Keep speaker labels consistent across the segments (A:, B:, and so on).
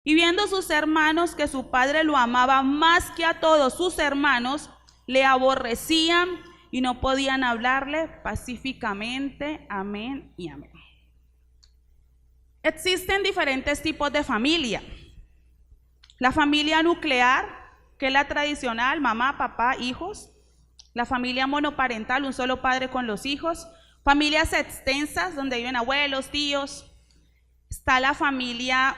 A: Y viendo sus hermanos que su padre lo amaba más que a todos sus hermanos, le aborrecían y no podían hablarle pacíficamente. Amén y amén. Existen diferentes tipos de familia. La familia nuclear, que es la tradicional, mamá, papá, hijos. La familia monoparental, un solo padre con los hijos. Familias extensas, donde viven abuelos, tíos. Está la familia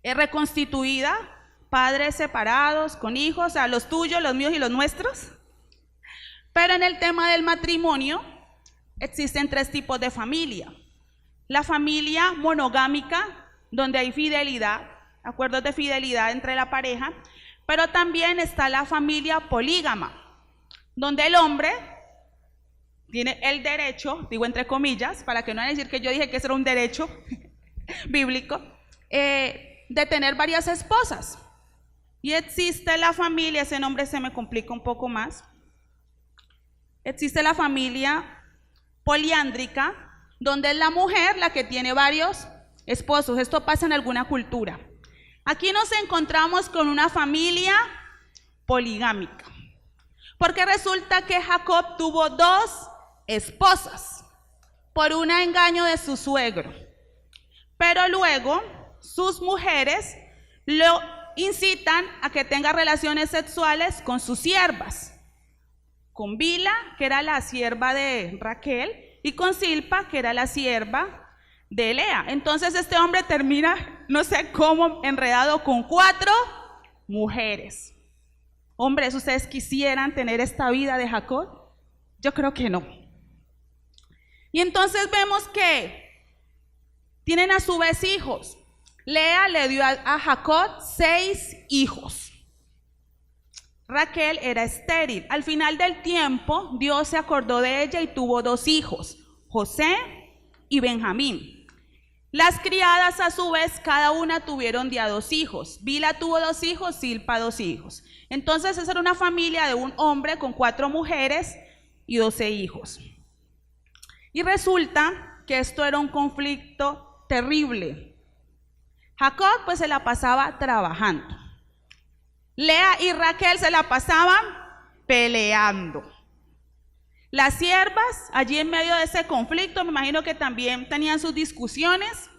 A: reconstituida, padres separados, con hijos, o sea, los tuyos, los míos y los nuestros. Pero en el tema del matrimonio, existen tres tipos de familia. La familia monogámica, donde hay fidelidad, acuerdos de fidelidad entre la pareja, pero también está la familia polígama, donde el hombre tiene el derecho, digo entre comillas, para que no vayan a decir que yo dije que ese era un derecho bíblico, de tener varias esposas. Y existe la familia, ese nombre se me complica un poco más, existe la familia poliándrica, donde es la mujer la que tiene varios esposos. Esto pasa en alguna cultura. Aquí nos encontramos con una familia poligámica, porque resulta que Jacob tuvo dos esposas por un engaño de su suegro, pero luego sus mujeres lo incitan a que tenga relaciones sexuales con sus siervas, con Bila, que era la sierva de Raquel, y con Silpa, que era la sierva de Lea. Entonces este hombre termina, no sé cómo, enredado con 4 mujeres. Hombres, ¿ustedes quisieran tener esta vida de Jacob? Yo creo que no. Y entonces vemos que tienen a su vez hijos. Lea le dio a Jacob 6 hijos. Raquel era estéril. Al final del tiempo, Dios se acordó de ella y tuvo 2 hijos, José y Benjamín. Las criadas a su vez, cada una tuvieron de a 2 hijos. Bila tuvo 2 hijos, Silpa 2 hijos. Entonces esa era una familia de un hombre con 4 mujeres y 12 hijos. Y resulta que esto era un conflicto terrible. Jacob pues se la pasaba trabajando. Lea y Raquel se la pasaban peleando. Las siervas, allí en medio de ese conflicto, me imagino que también tenían sus discusiones,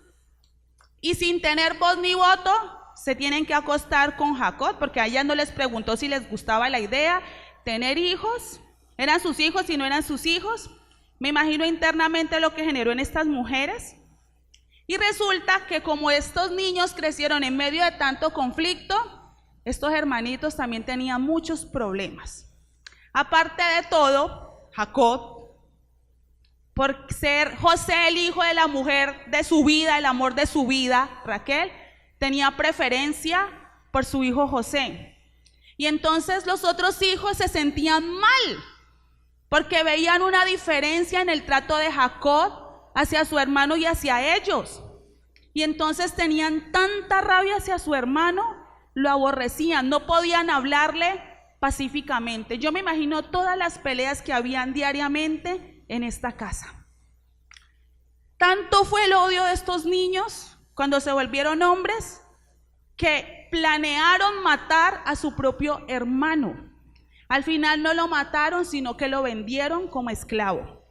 A: y sin tener voz ni voto, se tienen que acostar con Jacob, porque a ella no les preguntó si les gustaba la idea, tener hijos, eran sus hijos y no eran sus hijos. Me imagino internamente lo que generó en estas mujeres. Y resulta que como estos niños crecieron en medio de tanto conflicto, estos hermanitos también tenían muchos problemas. Aparte de todo, Jacob, por ser José el hijo de la mujer de su vida, el amor de su vida, Raquel, tenía preferencia por su hijo José. Y entonces los otros hijos se sentían mal, porque veían una diferencia en el trato de Jacob hacia su hermano y hacia ellos. Y entonces tenían tanta rabia hacia su hermano, lo aborrecían, no podían hablarle pacíficamente. Yo me imagino todas las peleas que habían diariamente en esta casa. Tanto fue el odio de estos niños cuando se volvieron hombres que planearon matar a su propio hermano. Al final no lo mataron, sino que lo vendieron como esclavo.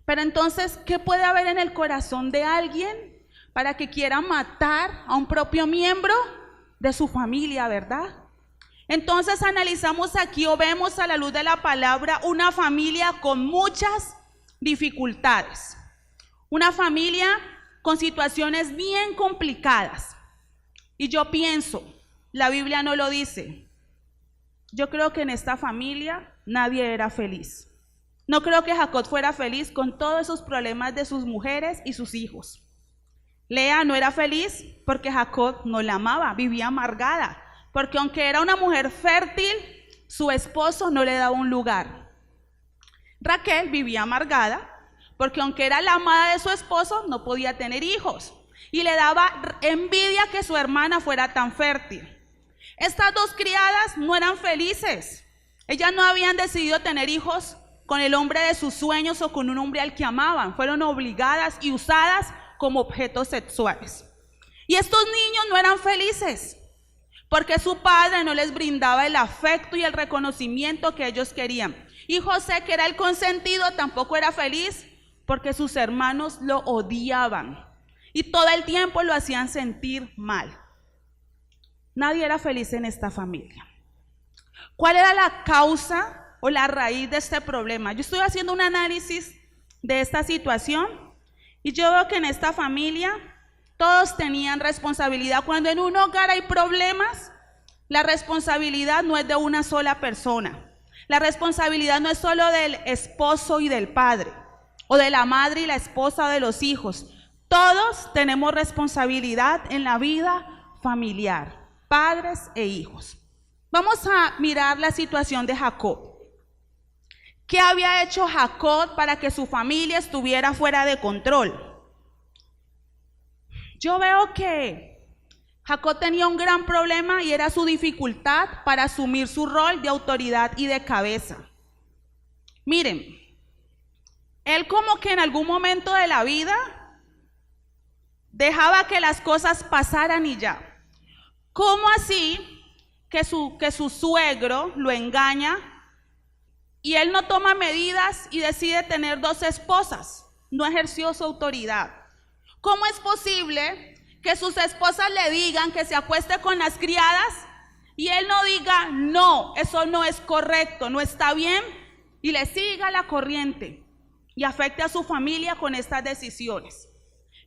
A: Pero entonces, ¿qué puede haber en el corazón de alguien para que quiera matar a un propio miembro de su familia, verdad? Entonces analizamos aquí o vemos a la luz de la palabra una familia con muchas dificultades. Una familia con situaciones bien complicadas. Y yo pienso, la Biblia no lo dice. Yo creo que en esta familia nadie era feliz. No creo que Jacob fuera feliz con todos esos problemas de sus mujeres y sus hijos. Lea no era feliz porque Jacob no la amaba, vivía amargada, porque aunque era una mujer fértil, su esposo no le daba un lugar. Raquel vivía amargada porque aunque era la amada de su esposo, no podía tener hijos y le daba envidia que su hermana fuera tan fértil. Estas 2 criadas no eran felices. Ellas no habían decidido tener hijos con el hombre de sus sueños o con un hombre al que amaban. Fueron obligadas y usadas como objetos sexuales. Y estos niños no eran felices, porque su padre no les brindaba el afecto y el reconocimiento que ellos querían. Y José, que era el consentido, tampoco era feliz, porque sus hermanos lo odiaban y todo el tiempo lo hacían sentir mal. Nadie era feliz en esta familia. ¿Cuál era la causa o la raíz de este problema? Yo estoy haciendo un análisis de esta situación y yo veo que en esta familia todos tenían responsabilidad. Cuando en un hogar hay problemas, la responsabilidad no es de una sola persona. La responsabilidad no es solo del esposo y del padre, o de la madre y la esposa, o de los hijos. Todos tenemos responsabilidad en la vida familiar, padres e hijos. Vamos a mirar la situación de Jacob. ¿Qué había hecho Jacob para que su familia estuviera fuera de control? Yo veo que Jacob tenía un gran problema y era su dificultad para asumir su rol de autoridad y de cabeza. Miren, él como que en algún momento de la vida dejaba que las cosas pasaran y ya. ¿Cómo así que su suegro lo engaña y él no toma medidas y decide tener 2 esposas? No ejerció su autoridad. ¿Cómo es posible que sus esposas le digan que se acueste con las criadas y él no diga, no, eso no es correcto, no está bien, y le siga la corriente y afecte a su familia con estas decisiones?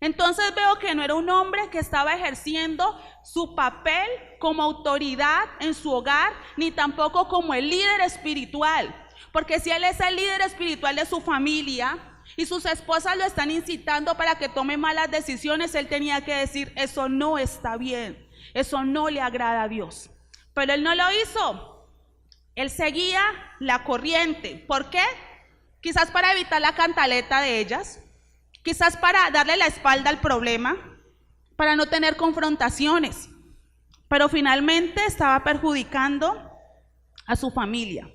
A: Entonces veo que no era un hombre que estaba ejerciendo su papel como autoridad en su hogar, ni tampoco como el líder espiritual, porque si él es el líder espiritual de su familia y sus esposas lo están incitando para que tome malas decisiones, él tenía que decir, eso no está bien, eso no le agrada a Dios. Pero él no lo hizo. Él seguía la corriente. ¿Por qué? Quizás para evitar la cantaleta de ellas, quizás para darle la espalda al problema, para no tener confrontaciones, pero finalmente estaba perjudicando a su familia.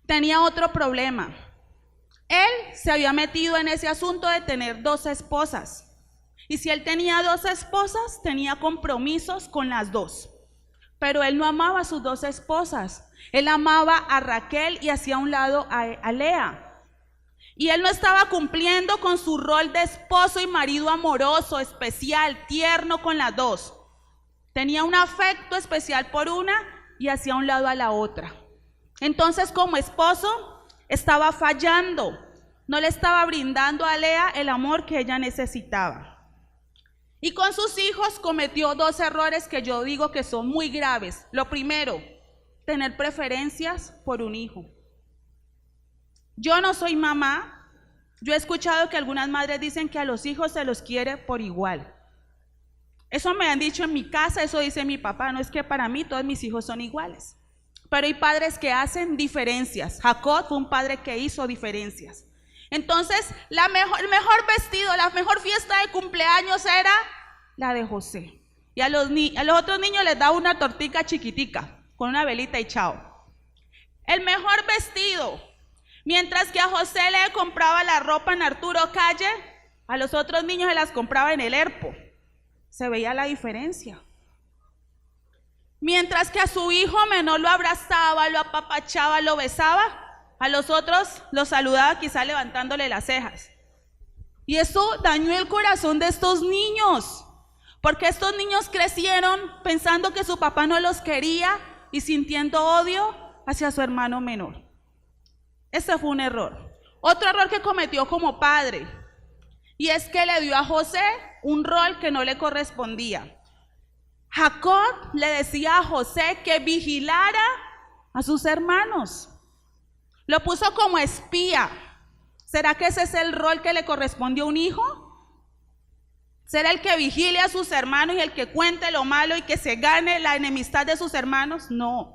A: Tenía otro problema. Él se había metido en ese asunto de tener 2 esposas. Y si él tenía 2 esposas, tenía compromisos con las 2. Pero él no amaba a sus 2 esposas. Él amaba a Raquel y hacía a un lado a Lea. Y él no estaba cumpliendo con su rol de esposo y marido amoroso, especial, tierno con las 2. Tenía un afecto especial por una y hacía a un lado a la otra. Entonces, como esposo, estaba fallando, no le estaba brindando a Lea el amor que ella necesitaba. Y con sus hijos cometió 2 errores que yo digo que son muy graves. Lo primero, tener preferencias por un hijo. Yo no soy mamá, yo he escuchado que algunas madres dicen que a los hijos se los quiere por igual. Eso me han dicho en mi casa, eso dice mi papá, no es que para mí todos mis hijos son iguales. Pero hay padres que hacen diferencias. Jacob fue un padre que hizo diferencias. Entonces, el mejor vestido, la mejor fiesta de cumpleaños era la de José. Y a los otros niños les daba una tortica chiquitica, con una velita y chao. El mejor vestido. Mientras que a José le compraba la ropa en Arturo Calle, a los otros niños se las compraba en el Herpo. Se veía la diferencia. Mientras que a su hijo menor lo abrazaba, lo apapachaba, lo besaba, a los otros los saludaba quizá levantándole las cejas. Y eso dañó el corazón de estos niños, porque estos niños crecieron pensando que su papá no los quería y sintiendo odio hacia su hermano menor. Ese fue un error. Otro error que cometió como padre, y es que le dio a José un rol que no le correspondía. Jacob le decía a José que vigilara a sus hermanos. Lo puso como espía. ¿Será que ese es el rol que le corresponde a un hijo? ¿Será el que vigile a sus hermanos y el que cuente lo malo y que se gane la enemistad de sus hermanos? No.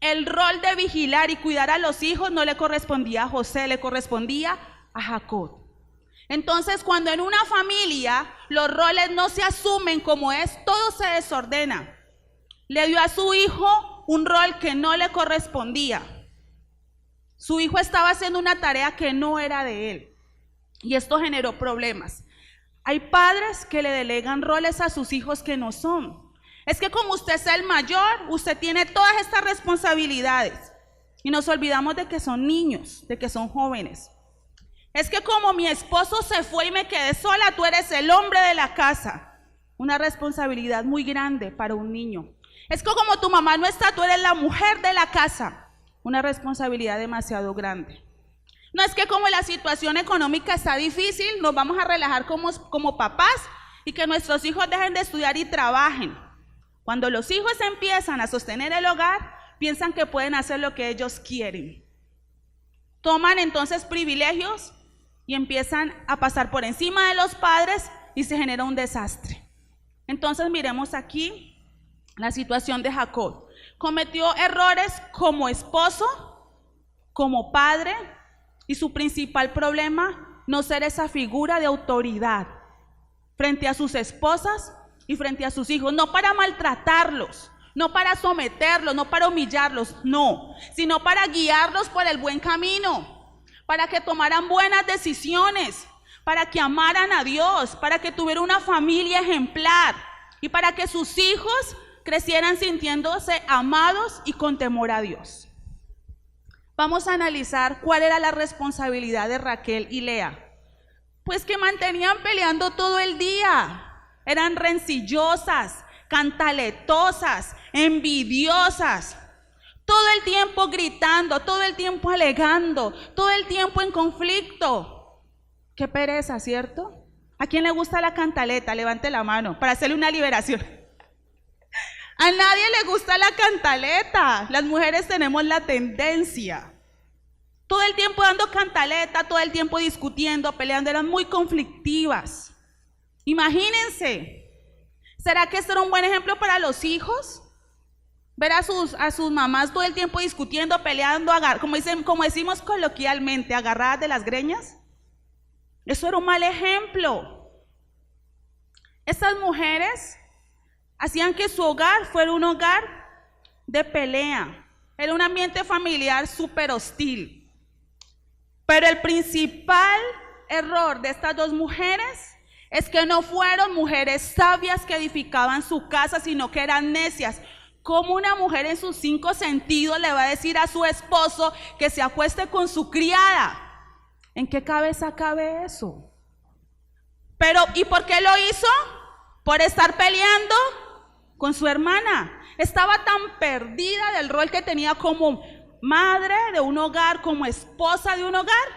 A: El rol de vigilar y cuidar a los hijos no le correspondía a José, le correspondía a Jacob. Entonces, cuando en una familia los roles no se asumen como es, todo se desordena. Le dio a su hijo un rol que no le correspondía. Su hijo estaba haciendo una tarea que no era de él. Y esto generó problemas. Hay padres que le delegan roles a sus hijos que no son. Es que como usted es el mayor, usted tiene todas estas responsabilidades. Y nos olvidamos de que son niños, de que son jóvenes. Es que como mi esposo se fue y me quedé sola, tú eres el hombre de la casa. Una responsabilidad muy grande para un niño. Es que como tu mamá no está, tú eres la mujer de la casa. Una responsabilidad demasiado grande. No es que como la situación económica está difícil, nos vamos a relajar como papás y que nuestros hijos dejen de estudiar y trabajen. Cuando los hijos empiezan a sostener el hogar, piensan que pueden hacer lo que ellos quieren. Toman entonces privilegios y empiezan a pasar por encima de los padres y se genera un desastre. Entonces miremos aquí la situación de Jacob. Cometió errores como esposo, como padre, y su principal problema, no ser esa figura de autoridad frente a sus esposas y frente a sus hijos, no para maltratarlos, no para someterlos, no para humillarlos, no, sino para guiarlos por el buen camino, para que tomaran buenas decisiones, para que amaran a Dios, para que tuvieran una familia ejemplar y para que sus hijos crecieran sintiéndose amados y con temor a Dios. Vamos a analizar cuál era la responsabilidad de Raquel y Lea. Pues que mantenían peleando todo el día. Eran rencillosas, cantaletosas, envidiosas. Todo el tiempo gritando, todo el tiempo alegando, todo el tiempo en conflicto. Qué pereza, ¿cierto? ¿A quién le gusta la cantaleta? Levante la mano para hacerle una liberación. A nadie le gusta la cantaleta. Las mujeres tenemos la tendencia. Todo el tiempo dando cantaleta, todo el tiempo discutiendo, peleando, eran muy conflictivas. Imagínense. ¿Será que esto era un buen ejemplo para los hijos? Ver a sus mamás todo el tiempo discutiendo, peleando, como decimos coloquialmente, agarradas de las greñas. Eso era un mal ejemplo. Estas mujeres hacían que su hogar fuera un hogar de pelea. Era un ambiente familiar súper hostil. Pero el principal error de estas dos mujeres es que no fueron mujeres sabias que edificaban su casa, sino que eran necias. ¿Cómo una mujer en sus 5 sentidos le va a decir a su esposo que se acueste con su criada? ¿En qué cabeza cabe eso? Pero, ¿y por qué lo hizo? Por estar peleando con su hermana. Estaba tan perdida del rol que tenía como madre de un hogar, como esposa de un hogar,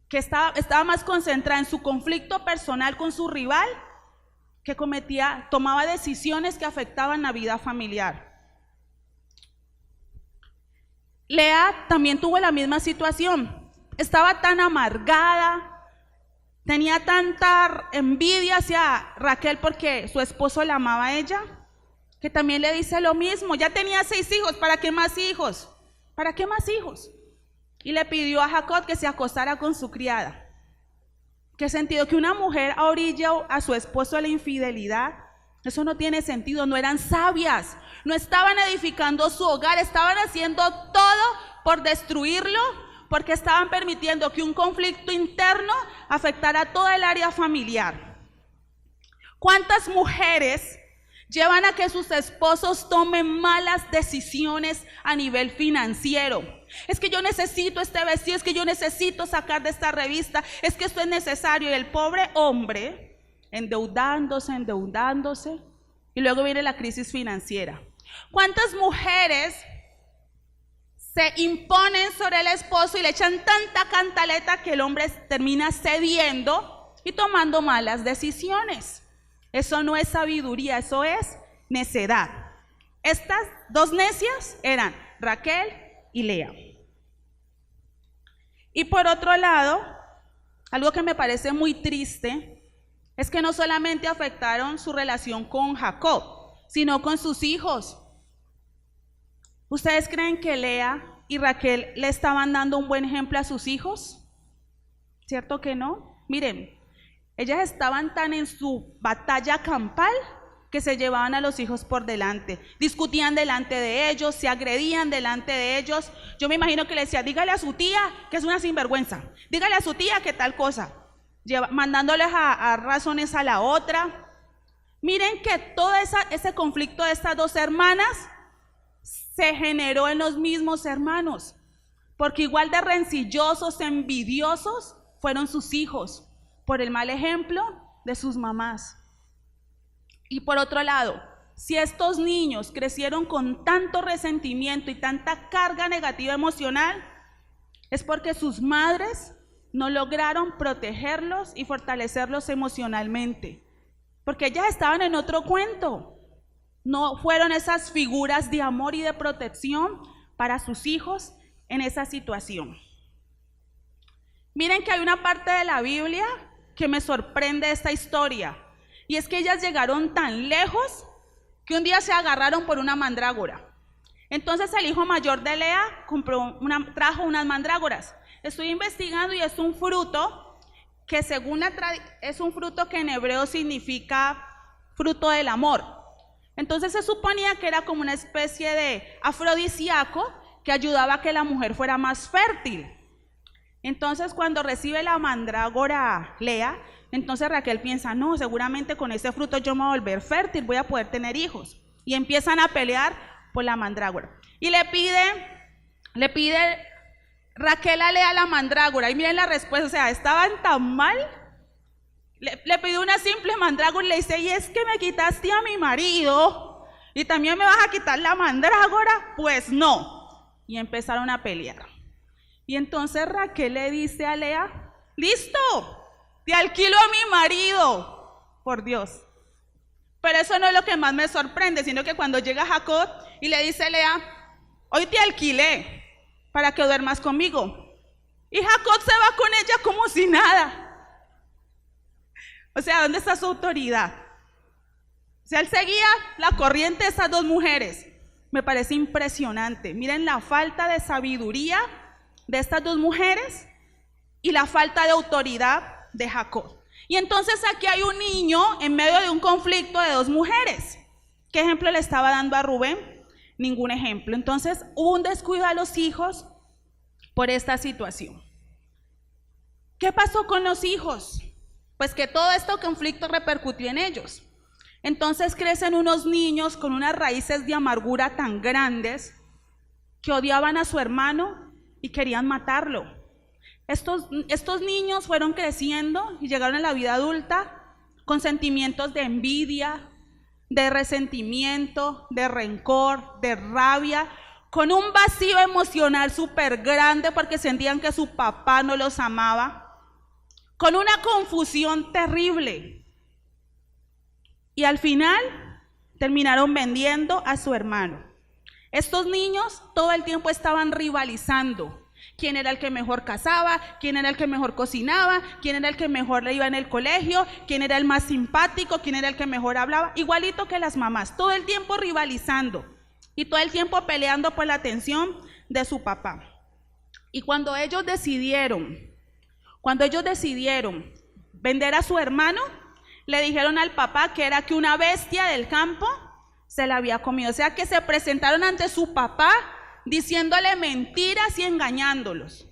A: que estaba más concentrada en su conflicto personal con su rival, que tomaba decisiones que afectaban la vida familiar. Lea también tuvo la misma situación. Estaba tan amargada, tenía tanta envidia hacia Raquel porque su esposo la amaba a ella, que también le dice lo mismo. Ya tenía 6 hijos, ¿para qué más hijos? ¿Para qué más hijos? Y le pidió a Jacob que se acostara con su criada. ¿Qué sentido? Que una mujer orille a su esposo a la infidelidad. Eso no tiene sentido. No eran sabias, no estaban edificando su hogar, estaban haciendo todo por destruirlo, porque estaban permitiendo que un conflicto interno afectara toda el área familiar. ¿Cuántas mujeres llevan a que sus esposos tomen malas decisiones a nivel financiero? Es que yo necesito este vestido, es que yo necesito sacar de esta revista, es que esto es necesario. Y el pobre hombre endeudándose, y luego viene la crisis financiera. ¿Cuántas mujeres se imponen sobre el esposo y le echan tanta cantaleta que el hombre termina cediendo y tomando malas decisiones? Eso no es sabiduría, eso es necedad. Estas dos necias eran Raquel y Lea. Y por otro lado, algo que me parece muy triste es que no solamente afectaron su relación con Jacob, sino con sus hijos. ¿Ustedes creen que Lea y Raquel le estaban dando un buen ejemplo a sus hijos? ¿Cierto que no? Miren, ellas estaban tan en su batalla campal que se llevaban a los hijos por delante, discutían delante de ellos, se agredían delante de ellos. Yo me imagino que le decía, dígale a su tía que es una sinvergüenza, dígale a su tía que tal cosa. mandándoles a razones a la otra. Miren que todo ese conflicto de estas dos hermanas se generó en los mismos hermanos, porque igual de rencillosos, envidiosos, fueron sus hijos, por el mal ejemplo de sus mamás. Y por otro lado, si estos niños crecieron con tanto resentimiento y tanta carga negativa emocional, es porque sus madres no lograron protegerlos y fortalecerlos emocionalmente, porque ellas estaban en otro cuento. No fueron esas figuras de amor y de protección para sus hijos en esa situación. Miren que hay una parte de la Biblia que me sorprende esta historia, y es que ellas llegaron tan lejos que un día se agarraron por una mandrágora. Entonces el hijo mayor de Lea trajo unas mandrágoras. Estoy investigando y es un fruto que es un fruto que en hebreo significa fruto del amor. Entonces se suponía que era como una especie de afrodisíaco que ayudaba a que la mujer fuera más fértil. Entonces cuando recibe la mandrágora Lea, entonces Raquel piensa, no, seguramente con ese fruto yo me voy a volver fértil, voy a poder tener hijos. Y empiezan a pelear por la mandrágora. Y le pide Raquel a Lea la mandrágora, y miren la respuesta, o sea, estaban tan mal. Le pidió una simple mandrágora y le dice, y es que me quitaste a mi marido y también me vas a quitar la mandrágora. Pues no. Y empezaron a pelear. Y entonces Raquel le dice a Lea, listo, te alquilo a mi marido, por Dios. Pero eso no es lo que más me sorprende, sino que cuando llega Jacob y le dice a Lea, hoy te alquilé para que duermas conmigo. Y Jacob se va con ella como si nada. O sea, ¿dónde está su autoridad? O sea, él seguía la corriente de esas dos mujeres. Me parece impresionante. Miren la falta de sabiduría de estas dos mujeres y la falta de autoridad de Jacob. Y entonces aquí hay un niño en medio de un conflicto de dos mujeres. ¿Qué ejemplo le estaba dando a Rubén? Ningún ejemplo. Entonces hubo un descuido a los hijos por esta situación. ¿Qué pasó con los hijos? Pues que todo este conflicto repercutió en ellos. Entonces crecen unos niños con unas raíces de amargura tan grandes que odiaban a su hermano y querían matarlo. Estos niños fueron creciendo y llegaron a la vida adulta con sentimientos de envidia, de resentimiento, de rencor, de rabia, con un vacío emocional súper grande porque sentían que su papá no los amaba, con una confusión terrible. Y al final terminaron vendiendo a su hermano. Estos niños todo el tiempo estaban rivalizando. ¿Quién era el que mejor cazaba? ¿Quién era el que mejor cocinaba? ¿Quién era el que mejor le iba en el colegio? ¿Quién era el más simpático? ¿Quién era el que mejor hablaba? Igualito que las mamás, todo el tiempo rivalizando y todo el tiempo peleando por la atención de su papá. Y cuando ellos decidieron vender a su hermano, le dijeron al papá que era que una bestia del campo se la había comido. O sea que se presentaron ante su papá diciéndole mentiras y engañándolos.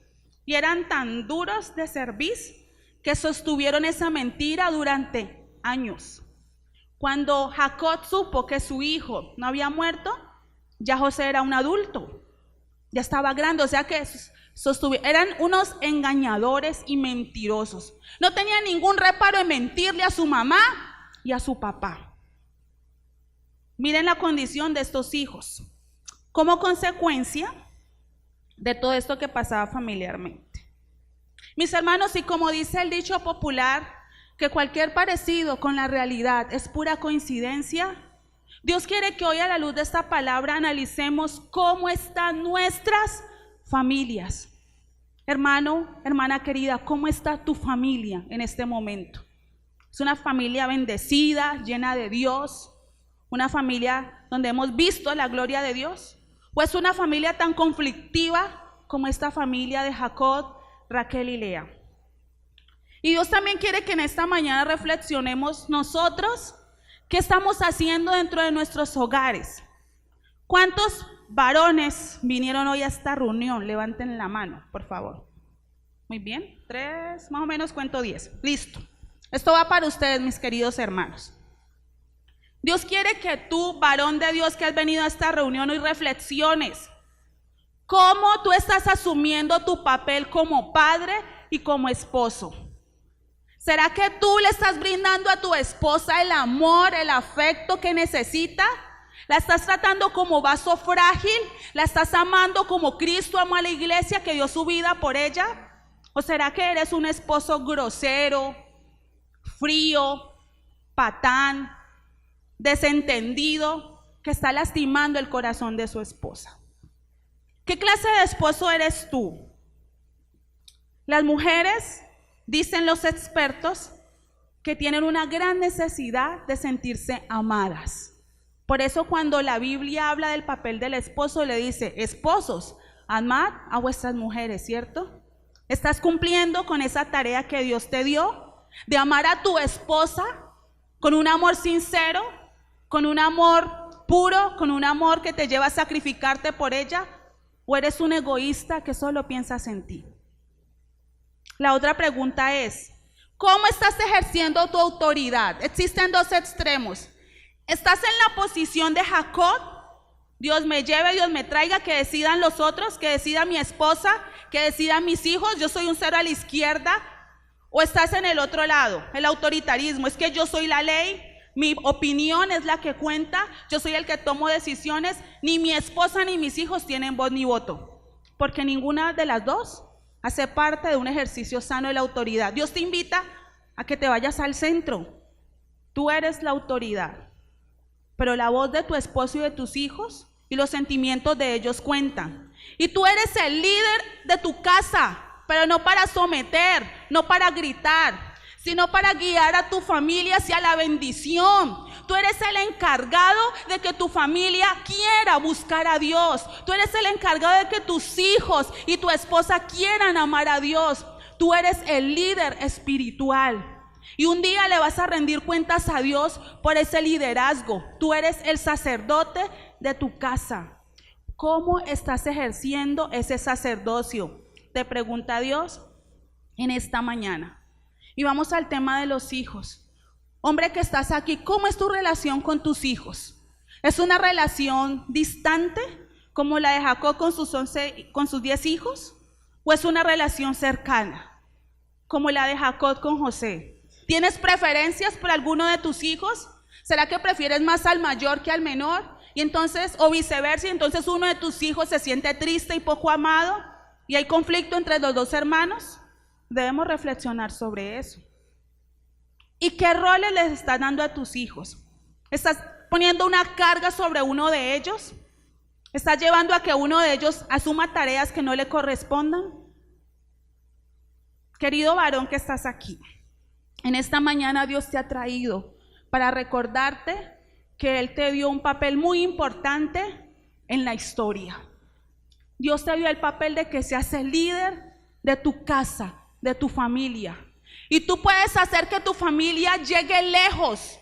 A: Y eran tan duros de cerviz que sostuvieron esa mentira durante años. Cuando Jacob supo que su hijo no había muerto, ya José era un adulto, ya estaba grande, o sea que eran unos engañadores y mentirosos. No tenían ningún reparo en mentirle a su mamá y a su papá. Miren la condición de estos hijos como consecuencia de todo esto que pasaba familiarmente. Mis hermanos, y como dice el dicho popular, que cualquier parecido con la realidad es pura coincidencia, Dios quiere que hoy a la luz de esta palabra analicemos cómo están nuestras familias. Hermano, hermana querida, ¿cómo está tu familia en este momento? ¿Es una familia bendecida, llena de Dios? ¿Una familia donde hemos visto la gloria de Dios? ¿O es una familia tan conflictiva como esta familia de Jacob, Raquel y Lea? Y Dios también quiere que en esta mañana reflexionemos nosotros qué estamos haciendo dentro de nuestros hogares. ¿Cuántos varones vinieron hoy a esta reunión? Levanten la mano, por favor. Muy bien, 3, más o menos cuento 10. Listo. Esto va para ustedes, mis queridos hermanos. Dios quiere que tú, varón de Dios que has venido a esta reunión, hoy reflexiones cómo tú estás asumiendo tu papel como padre y como esposo. ¿Será que tú le estás brindando a tu esposa el amor, el afecto que necesita? ¿La estás tratando como vaso frágil? ¿La estás amando como Cristo amó a la iglesia que dio su vida por ella? ¿O será que eres un esposo grosero, frío, patán, desentendido, que está lastimando el corazón de su esposa? ¿Qué clase de esposo eres tú? Las mujeres, dicen los expertos, que tienen una gran necesidad de sentirse amadas. Por eso cuando la Biblia habla del papel del esposo, le dice: esposos, amad a vuestras mujeres, ¿cierto? ¿Estás cumpliendo con esa tarea que Dios te dio? De amar a tu esposa con un amor sincero, con un amor puro, con un amor que te lleva a sacrificarte por ella. ¿O eres un egoísta que solo piensas en ti? La otra pregunta es: ¿cómo estás ejerciendo tu autoridad? Existen dos extremos. ¿Estás en la posición de Jacob? Dios me lleve, Dios me traiga, que decidan los otros, que decida mi esposa, que decidan mis hijos, yo soy un cero a la izquierda. ¿O estás en el otro lado, el autoritarismo? Es que yo soy la ley, mi opinión es la que cuenta, yo soy el que tomo decisiones, ni mi esposa ni mis hijos tienen voz ni voto, porque ninguna de las dos hace parte de un ejercicio sano de la autoridad. Dios te invita a que te vayas al centro. Tú eres la autoridad, pero la voz de tu esposo y de tus hijos y los sentimientos de ellos cuentan. Y tú eres el líder de tu casa, pero no para someter, no para gritar, sino para guiar a tu familia hacia la bendición. Tú eres el encargado de que tu familia quiera buscar a Dios. Tú eres el encargado de que tus hijos y tu esposa quieran amar a Dios. Tú eres el líder espiritual. Y un día le vas a rendir cuentas a Dios por ese liderazgo. Tú eres el sacerdote de tu casa. ¿Cómo estás ejerciendo ese sacerdocio? Te pregunta Dios en esta mañana. Y vamos al tema de los hijos. Hombre que estás aquí, ¿cómo es tu relación con tus hijos? ¿Es una relación distante como la de Jacob con sus 10 hijos? ¿O es una relación cercana como la de Jacob con José? ¿Tienes preferencias por alguno de tus hijos? ¿Será que prefieres más al mayor que al menor? Y entonces, o viceversa, y entonces uno de tus hijos se siente triste y poco amado y hay conflicto entre los dos hermanos. Debemos reflexionar sobre eso. ¿Y qué roles les estás dando a tus hijos? ¿Estás poniendo una carga sobre uno de ellos? ¿Estás llevando a que uno de ellos asuma tareas que no le correspondan? Querido varón que estás aquí, en esta mañana Dios te ha traído para recordarte que Él te dio un papel muy importante en la historia. Dios te dio el papel de que seas el líder de tu casa, de tu familia. Y tú puedes hacer que tu familia llegue lejos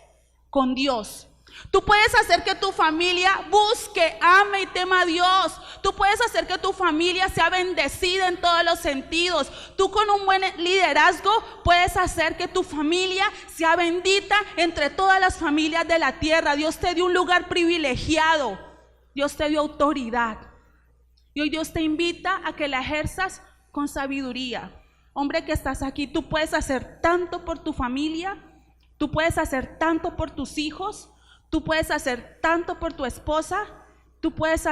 A: con Dios. Tú puedes hacer que tu familia busque, ame y tema a Dios. Tú puedes hacer que tu familia sea bendecida en todos los sentidos. Tú con un buen liderazgo puedes hacer que tu familia sea bendita entre todas las familias de la tierra. Dios te dio un lugar privilegiado. Dios te dio autoridad. Y hoy Dios te invita a que la ejerzas con sabiduría. Hombre que estás aquí, tú puedes hacer tanto por tu familia, tú puedes hacer tanto por tus hijos, tú puedes hacer tanto por tu esposa, tú puedes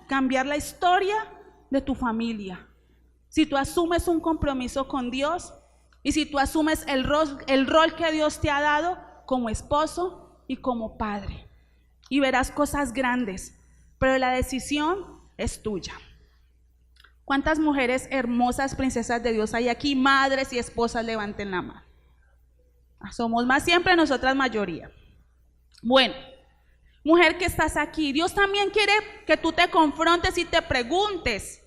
A: cambiar la historia de tu familia. Si tú asumes un compromiso con Dios y si tú asumes el rol que Dios te ha dado como esposo y como padre, y verás cosas grandes, pero la decisión es tuya. ¿Cuántas mujeres hermosas, princesas de Dios hay aquí? Madres y esposas, levanten la mano. Somos más siempre, nosotras mayoría. Bueno, mujer que estás aquí, Dios también quiere que tú te confrontes y te preguntes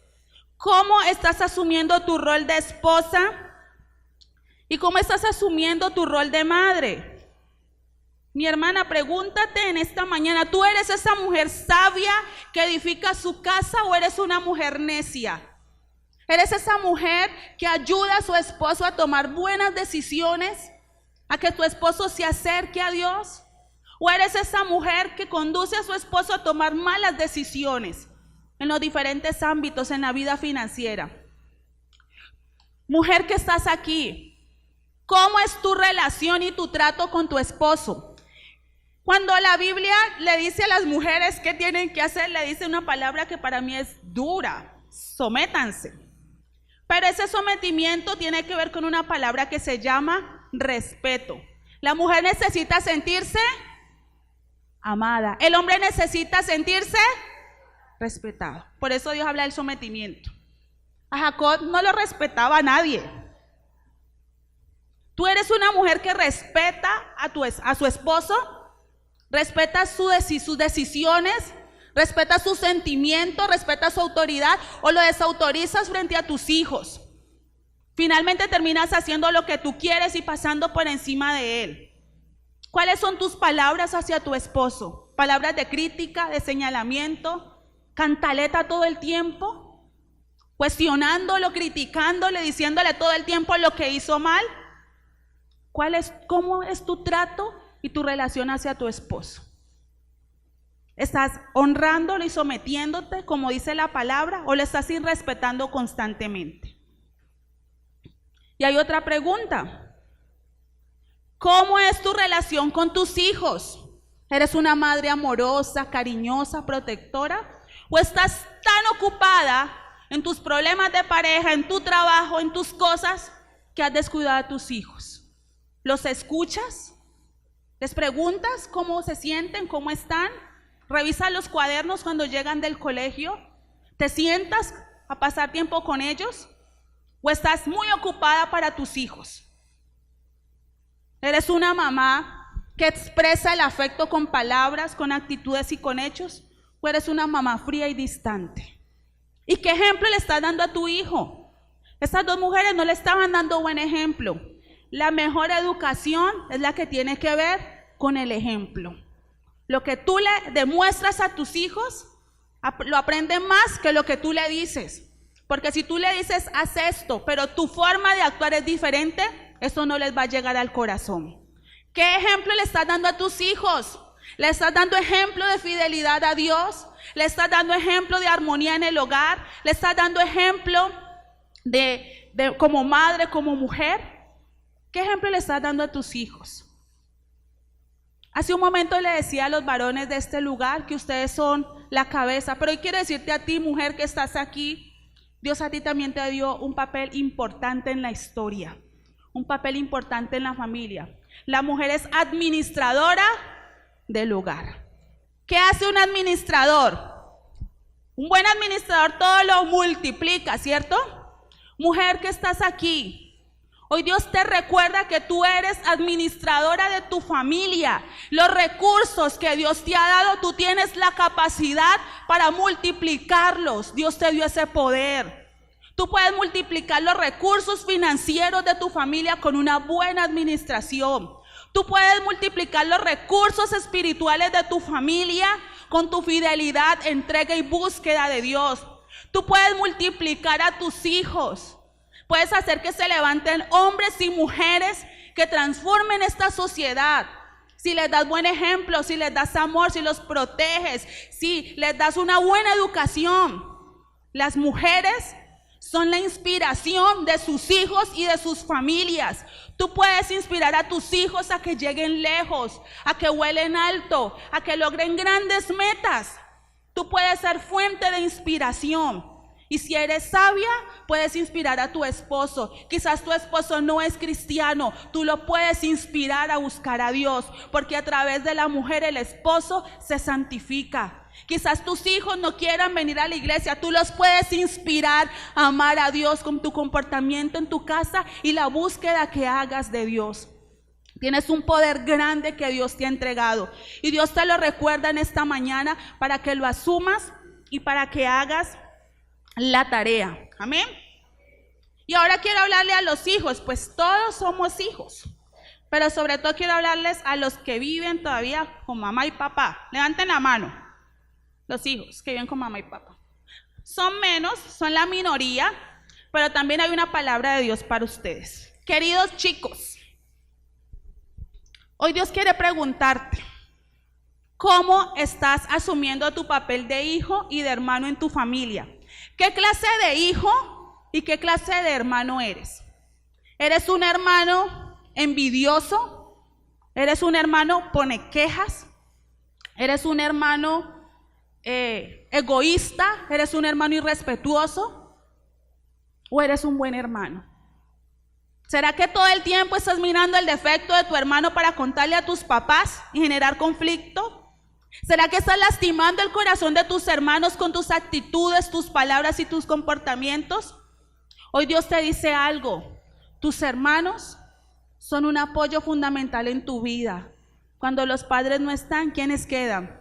A: cómo estás asumiendo tu rol de esposa y cómo estás asumiendo tu rol de madre. Mi hermana, pregúntate en esta mañana, ¿tú eres esa mujer sabia que edifica su casa o eres una mujer necia? ¿Eres esa mujer que ayuda a su esposo a tomar buenas decisiones, a que tu esposo se acerque a Dios? ¿O eres esa mujer que conduce a su esposo a tomar malas decisiones en los diferentes ámbitos en la vida financiera? Mujer que estás aquí, ¿cómo es tu relación y tu trato con tu esposo? Cuando la Biblia le dice a las mujeres qué tienen que hacer, le dice una palabra que para mí es dura: sométanse. Pero ese sometimiento tiene que ver con una palabra que se llama respeto. La mujer necesita sentirse amada. El hombre necesita sentirse respetado. Por eso Dios habla del sometimiento. A Jacob no lo respetaba a nadie. Tú eres una mujer que respeta a su esposo, respeta sus decisiones, respeta sus sentimientos, respeta su autoridad, o lo desautorizas frente a tus hijos. Finalmente terminas haciendo lo que tú quieres y pasando por encima de él. ¿Cuáles son tus palabras hacia tu esposo? ¿Palabras de crítica, de señalamiento, cantaleta todo el tiempo, cuestionándolo, criticándole, diciéndole todo el tiempo lo que hizo mal? ¿Cómo es tu trato y tu relación hacia tu esposo? ¿Estás honrándolo y sometiéndote como dice la palabra, o lo estás irrespetando constantemente? Y hay otra pregunta: ¿cómo es tu relación con tus hijos? ¿Eres una madre amorosa, cariñosa, protectora? ¿O estás tan ocupada en tus problemas de pareja, en tu trabajo, en tus cosas, que has descuidado a tus hijos? ¿Los escuchas? ¿Les preguntas cómo se sienten, cómo están? ¿Revisas los cuadernos cuando llegan del colegio? ¿Te sientas a pasar tiempo con ellos? ¿O estás muy ocupada para tus hijos? ¿Eres una mamá que expresa el afecto con palabras, con actitudes y con hechos? ¿O eres una mamá fría y distante? ¿Y qué ejemplo le estás dando a tu hijo? Estas dos mujeres no le estaban dando buen ejemplo. La mejor educación es la que tiene que ver con el ejemplo. Lo que tú le demuestras a tus hijos, lo aprenden más que lo que tú le dices. Porque si tú le dices, haz esto, pero tu forma de actuar es diferente, eso no les va a llegar al corazón. ¿Qué ejemplo le estás dando a tus hijos? ¿Le estás dando ejemplo de fidelidad a Dios? ¿Le estás dando ejemplo de armonía en el hogar? ¿Le estás dando ejemplo de como madre, como mujer? ¿Qué ejemplo le estás dando a tus hijos? Hace un momento le decía a los varones de este lugar que ustedes son la cabeza, pero hoy quiero decirte a ti, mujer que estás aquí, Dios a ti también te dio un papel importante en la historia, un papel importante en la familia. La mujer es administradora del hogar. ¿Qué hace un administrador? Un buen administrador todo lo multiplica, ¿cierto? Mujer que estás aquí, hoy Dios te recuerda que tú eres administradora de tu familia. Los recursos que Dios te ha dado, tú tienes la capacidad para multiplicarlos. Dios te dio ese poder. Tú puedes multiplicar los recursos financieros de tu familia con una buena administración. Tú puedes multiplicar los recursos espirituales de tu familia con tu fidelidad, entrega y búsqueda de Dios. Tú puedes multiplicar a tus hijos. Puedes hacer que se levanten hombres y mujeres que transformen esta sociedad. Si les das buen ejemplo, si les das amor, si los proteges, si les das una buena educación. Las mujeres son la inspiración de sus hijos y de sus familias. Tú puedes inspirar a tus hijos a que lleguen lejos, a que vuelen alto, a que logren grandes metas. Tú puedes ser fuente de inspiración. Y si eres sabia, puedes inspirar a tu esposo. Quizás tu esposo no es cristiano, tú lo puedes inspirar a buscar a Dios, porque a través de la mujer el esposo se santifica. Quizás tus hijos no quieran venir a la iglesia, tú los puedes inspirar a amar a Dios con tu comportamiento en tu casa y la búsqueda que hagas de Dios. Tienes un poder grande que Dios te ha entregado y Dios te lo recuerda en esta mañana para que lo asumas y para que hagas la tarea. Amén. Y ahora quiero hablarle a los hijos, pues todos somos hijos, pero sobre todo quiero hablarles a los que viven todavía con mamá y papá. Levanten la mano, los hijos que viven con mamá y papá. Son menos, son la minoría, pero también hay una palabra de Dios para ustedes. Queridos chicos, hoy Dios quiere preguntarte, ¿cómo estás asumiendo tu papel de hijo y de hermano en tu familia? ¿Qué clase de hijo y qué clase de hermano eres? ¿Eres un hermano envidioso? ¿Eres un hermano pone quejas? ¿Eres un hermano egoísta? ¿Eres un hermano irrespetuoso? ¿O eres un buen hermano? ¿Será que todo el tiempo estás mirando el defecto de tu hermano para contarle a tus papás y generar conflicto? ¿Será que estás lastimando el corazón de tus hermanos con tus actitudes, tus palabras y tus comportamientos? Hoy Dios te dice algo. Tus hermanos son un apoyo fundamental en tu vida. Cuando los padres no están, ¿quiénes quedan?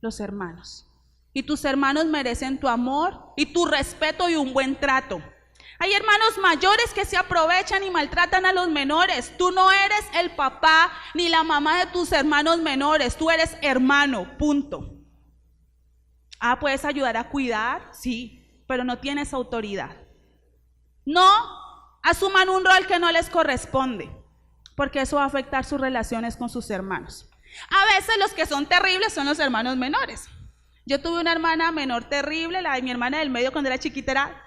A: Los hermanos. Y tus hermanos merecen tu amor y tu respeto y un buen trato. Hay hermanos mayores que se aprovechan y maltratan a los menores. Tú no eres el papá ni la mamá de tus hermanos menores. Tú eres hermano, punto. ¿Puedes ayudar a cuidar? Sí, pero no tienes autoridad. No asuman un rol que no les corresponde, porque eso va a afectar sus relaciones con sus hermanos. A veces los que son terribles son los hermanos menores. Yo tuve una hermana menor terrible, la de mi hermana del medio cuando era chiquita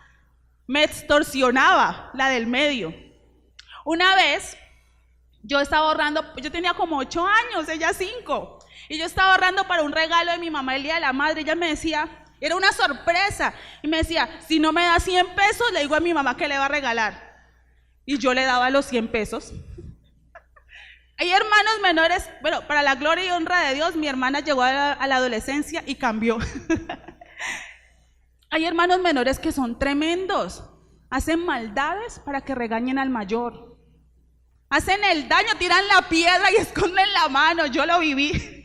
A: me extorsionaba, la del medio. Una vez yo estaba ahorrando, yo tenía como 8 años, ella 5, y yo estaba ahorrando para un regalo de mi mamá el día de la madre. Ella me decía, era una sorpresa, y me decía, si no me da 100 pesos, le digo a mi mamá que le va a regalar. Y yo le daba los 100 pesos. Hay hermanos menores, bueno, para la gloria y honra de Dios, mi hermana llegó a la adolescencia y cambió. Hay hermanos menores que son tremendos, hacen maldades para que regañen al mayor. Hacen el daño, tiran la piedra y esconden la mano, yo lo viví.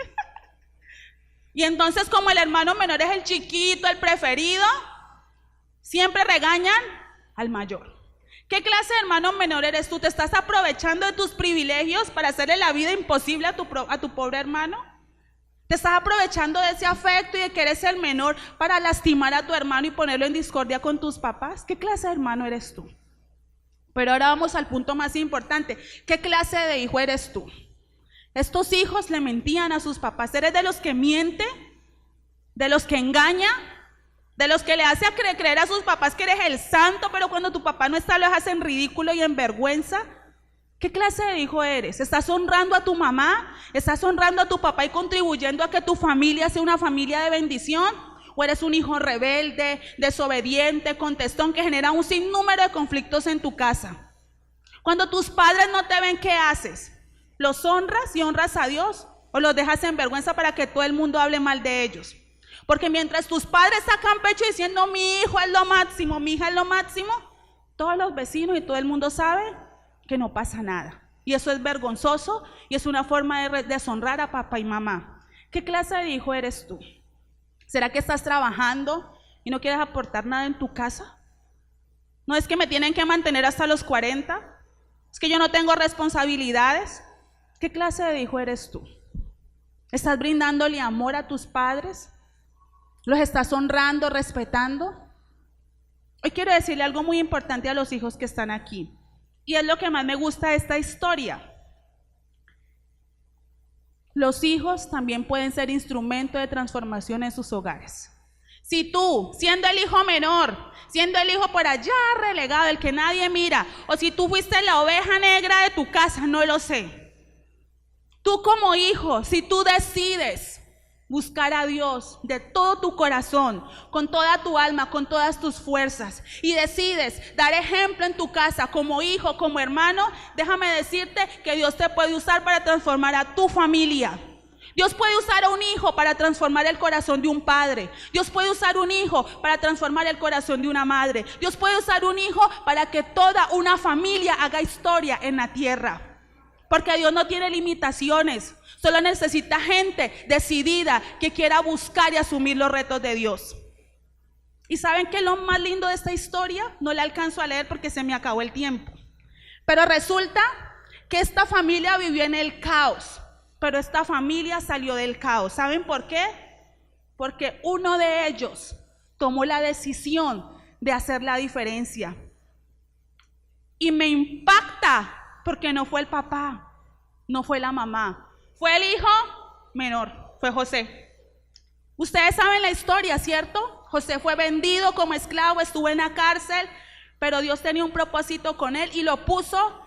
A: Y entonces como el hermano menor es el chiquito, el preferido, siempre regañan al mayor. ¿Qué clase de hermano menor eres tú? ¿Te estás aprovechando de tus privilegios para hacerle la vida imposible a tu pobre hermano? ¿Te estás aprovechando de ese afecto y de que eres el menor para lastimar a tu hermano y ponerlo en discordia con tus papás? ¿Qué clase de hermano eres tú? Pero ahora vamos al punto más importante. ¿Qué clase de hijo eres tú? Estos hijos le mentían a sus papás. ¿Eres de los que miente? ¿De los que engaña? ¿De los que le hace creer a sus papás que eres el santo, pero cuando tu papá no está lo dejas en ridículo y en vergüenza? ¿Qué clase de hijo eres? ¿Estás honrando a tu mamá? ¿Estás honrando a tu papá y contribuyendo a que tu familia sea una familia de bendición? ¿O eres un hijo rebelde, desobediente, contestón, que genera un sinnúmero de conflictos en tu casa? Cuando tus padres no te ven, ¿qué haces? ¿Los honras y honras a Dios? ¿O los dejas en vergüenza para que todo el mundo hable mal de ellos? Porque mientras tus padres sacan pecho diciendo mi hijo es lo máximo, mi hija es lo máximo, todos los vecinos y todo el mundo sabe que no pasa nada. Y eso es vergonzoso y es una forma de deshonrar a papá y mamá. ¿Qué clase de hijo eres tú? ¿Será que estás trabajando y no quieres aportar nada en tu casa? ¿No es que me tienen que mantener hasta los 40? ¿Es que yo no tengo responsabilidades? ¿Qué clase de hijo eres tú? ¿Estás brindándole amor a tus padres? ¿Los estás honrando, respetando? Hoy quiero decirle algo muy importante a los hijos que están aquí. Y es lo que más me gusta de esta historia. Los hijos también pueden ser instrumento de transformación en sus hogares. Si tú, siendo el hijo menor, siendo el hijo por allá relegado, el que nadie mira, o si tú fuiste la oveja negra de tu casa, no lo sé. Tú como hijo, si tú decides buscar a Dios de todo tu corazón, con toda tu alma, con todas tus fuerzas, y decides dar ejemplo en tu casa como hijo, como hermano, déjame decirte que Dios te puede usar para transformar a tu familia. Dios puede usar a un hijo para transformar el corazón de un padre. Dios puede usar un hijo para transformar el corazón de una madre. Dios puede usar un hijo para que toda una familia haga historia en la tierra. Porque Dios no tiene limitaciones, solo necesita gente decidida que quiera buscar y asumir los retos de Dios. ¿Y saben qué es lo más lindo de esta historia? No la alcanzo a leer porque se me acabó el tiempo. Pero resulta que esta familia vivió en el caos, pero esta familia salió del caos. ¿Saben por qué? Porque uno de ellos tomó la decisión de hacer la diferencia. Y me impacta porque no fue el papá, no fue la mamá, fue el hijo menor, fue José. Ustedes saben la historia, ¿cierto? José fue vendido como esclavo, estuvo en la cárcel, pero Dios tenía un propósito con él y lo puso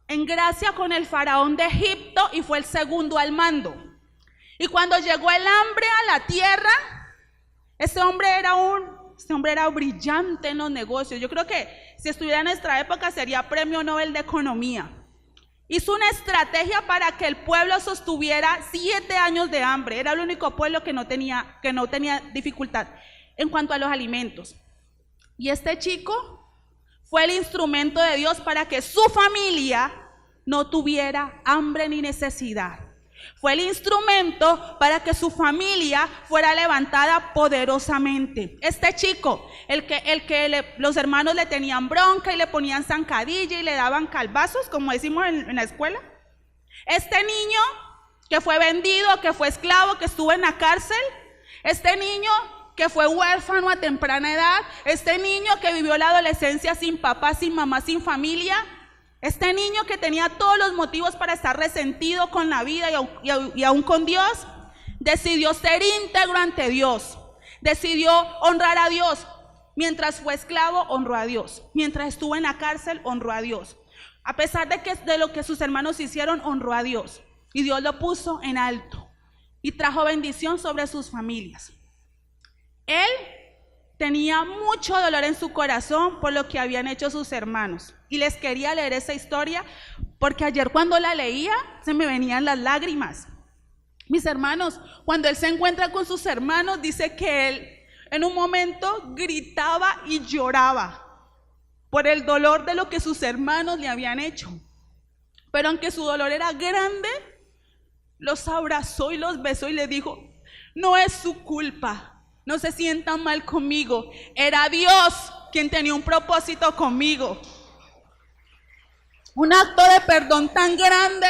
A: en gracia con el faraón de Egipto y fue el segundo al mando. Y cuando llegó el hambre a la tierra, este hombre era brillante en los negocios. Yo creo que si estuviera en nuestra época sería premio Nobel de Economía. Hizo una estrategia para que el pueblo sostuviera 7 años de hambre. Era el único pueblo que no tenía dificultad en cuanto a los alimentos. Y este chico fue el instrumento de Dios para que su familia no tuviera hambre ni necesidad. Fue el instrumento para que su familia fuera levantada poderosamente. Este chico, los hermanos le tenían bronca y le ponían zancadilla y le daban calvazos, como decimos en la escuela. Este niño que fue vendido, que fue esclavo, que estuvo en la cárcel. Este niño que fue huérfano a temprana edad. Este niño que vivió la adolescencia sin papá, sin mamá, sin familia. Este niño que tenía todos los motivos para estar resentido con la vida y aún con Dios, decidió ser íntegro ante Dios, decidió honrar a Dios. Mientras fue esclavo, honró a Dios. Mientras estuvo en la cárcel, honró a Dios. A pesar de lo que sus hermanos hicieron, honró a Dios. Y Dios lo puso en alto y trajo bendición sobre sus familias. Él tenía mucho dolor en su corazón por lo que habían hecho sus hermanos. Y les quería leer esa historia porque ayer cuando la leía se me venían las lágrimas. Mis hermanos, cuando él se encuentra con sus hermanos, dice que él en un momento gritaba y lloraba por el dolor de lo que sus hermanos le habían hecho. Pero aunque su dolor era grande, los abrazó y los besó y les dijo: no es su culpa. No se sientan mal conmigo. Era Dios quien tenía un propósito conmigo. Un acto de perdón tan grande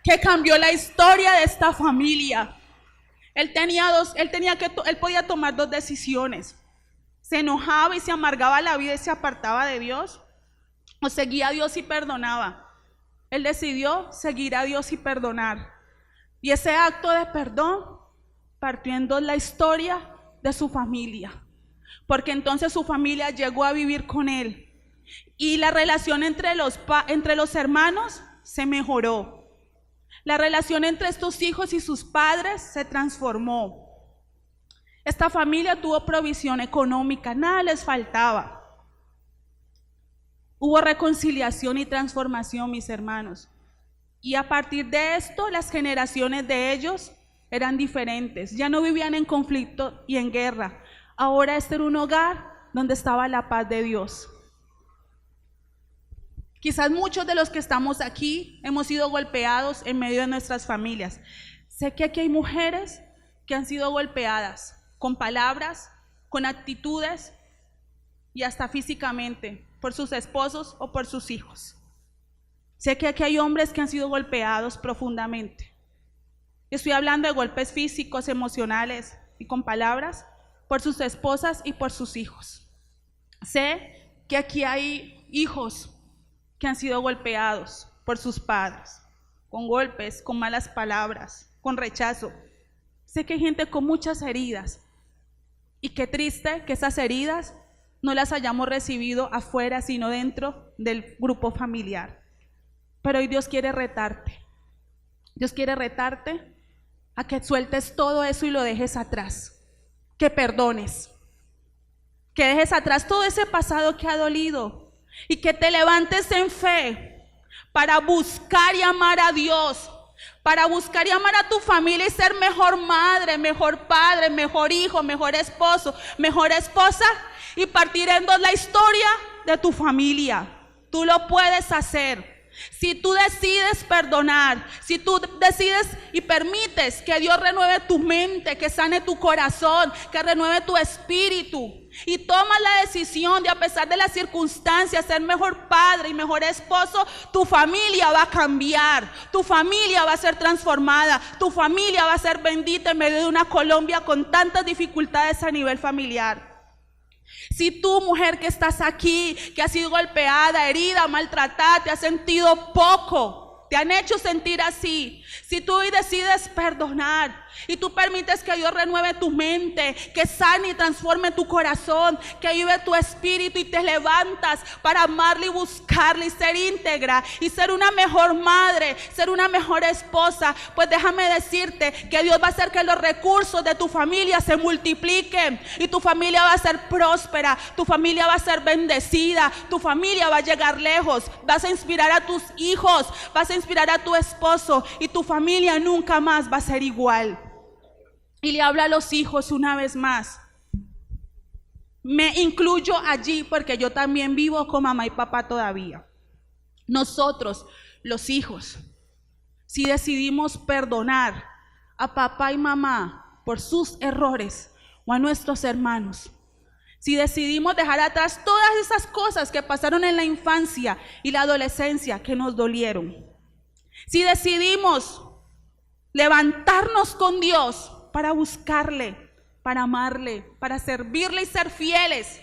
A: que cambió la historia de esta familia. Él podía tomar 2 decisiones. Se enojaba y se amargaba la vida y se apartaba de Dios, o seguía a Dios y perdonaba. Él decidió seguir a Dios y perdonar. Y ese acto de perdón partió en 2 la historia de su familia, porque entonces su familia llegó a vivir con él y la relación entre los hermanos se mejoró. La relación entre estos hijos y sus padres se transformó. Esta familia tuvo provisión económica, nada les faltaba. Hubo reconciliación y transformación, mis hermanos. Y a partir de esto, las generaciones de ellos eran diferentes, ya no vivían en conflicto y en guerra. Ahora este era un hogar donde estaba la paz de Dios. Quizás muchos de los que estamos aquí hemos sido golpeados en medio de nuestras familias. Sé que aquí hay mujeres que han sido golpeadas con palabras, con actitudes y hasta físicamente por sus esposos o por sus hijos. Sé que aquí hay hombres que han sido golpeados profundamente. Estoy hablando de golpes físicos, emocionales y con palabras por sus esposas y por sus hijos. Sé que aquí hay hijos que han sido golpeados por sus padres, con golpes, con malas palabras, con rechazo. Sé que hay gente con muchas heridas y qué triste que esas heridas no las hayamos recibido afuera, sino dentro del grupo familiar. Pero hoy Dios quiere retarte. Dios quiere retarte a que sueltes todo eso y lo dejes atrás, que perdones, que dejes atrás todo ese pasado que ha dolido y que te levantes en fe para buscar y amar a Dios, para buscar y amar a tu familia y ser mejor madre, mejor padre, mejor hijo, mejor esposo, mejor esposa y partir en 2 la historia de tu familia. Tú lo puedes hacer. Si tú decides perdonar, si tú decides y permites que Dios renueve tu mente, que sane tu corazón, que renueve tu espíritu y tomas la decisión de, a pesar de las circunstancias, ser mejor padre y mejor esposo, tu familia va a cambiar, tu familia va a ser transformada, tu familia va a ser bendita en medio de una Colombia con tantas dificultades a nivel familiar. Si tú, mujer que estás aquí, que has sido golpeada, herida, maltratada, te has sentido poco, te han hecho sentir así, si tú hoy decides perdonar y tú permites que Dios renueve tu mente, que sane y transforme tu corazón, que vive tu espíritu y te levantas para amarle y buscarle y ser íntegra y ser una mejor madre, ser una mejor esposa, pues déjame decirte que Dios va a hacer que los recursos de tu familia se multipliquen y tu familia va a ser próspera, tu familia va a ser bendecida, tu familia va a llegar lejos, vas a inspirar a tus hijos, vas a inspirar a tu esposo y tu familia nunca más va a ser igual. Y le habla a los hijos una vez más. Me incluyo allí porque yo también vivo con mamá y papá todavía. Nosotros, los hijos, si decidimos perdonar a papá y mamá por sus errores o a nuestros hermanos, si decidimos dejar atrás todas esas cosas que pasaron en la infancia y la adolescencia que nos dolieron, si decidimos levantarnos con Dios para buscarle, para amarle, para servirle y ser fieles.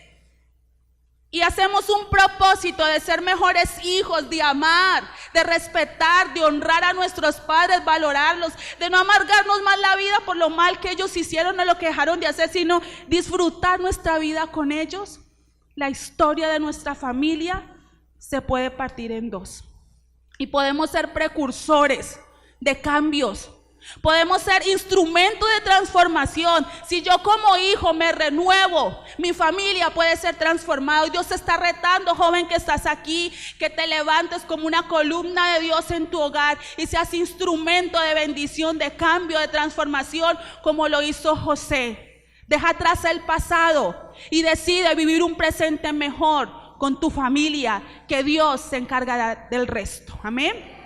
A: Y hacemos un propósito de ser mejores hijos, de amar, de respetar, de honrar a nuestros padres, valorarlos, de no amargarnos más la vida por lo mal que ellos hicieron o lo que dejaron de hacer, sino disfrutar nuestra vida con ellos. La historia de nuestra familia se puede partir en dos. Y podemos ser precursores de cambios. Podemos ser instrumentos de transformación. Si yo como hijo me renuevo, mi familia puede ser transformada. Y Dios te está retando, joven que estás aquí, que te levantes como una columna de Dios en tu hogar y seas instrumento de bendición, de cambio, de transformación, como lo hizo José. Deja atrás el pasado y decide vivir un presente mejor con tu familia, que Dios se encargará del resto. Amén.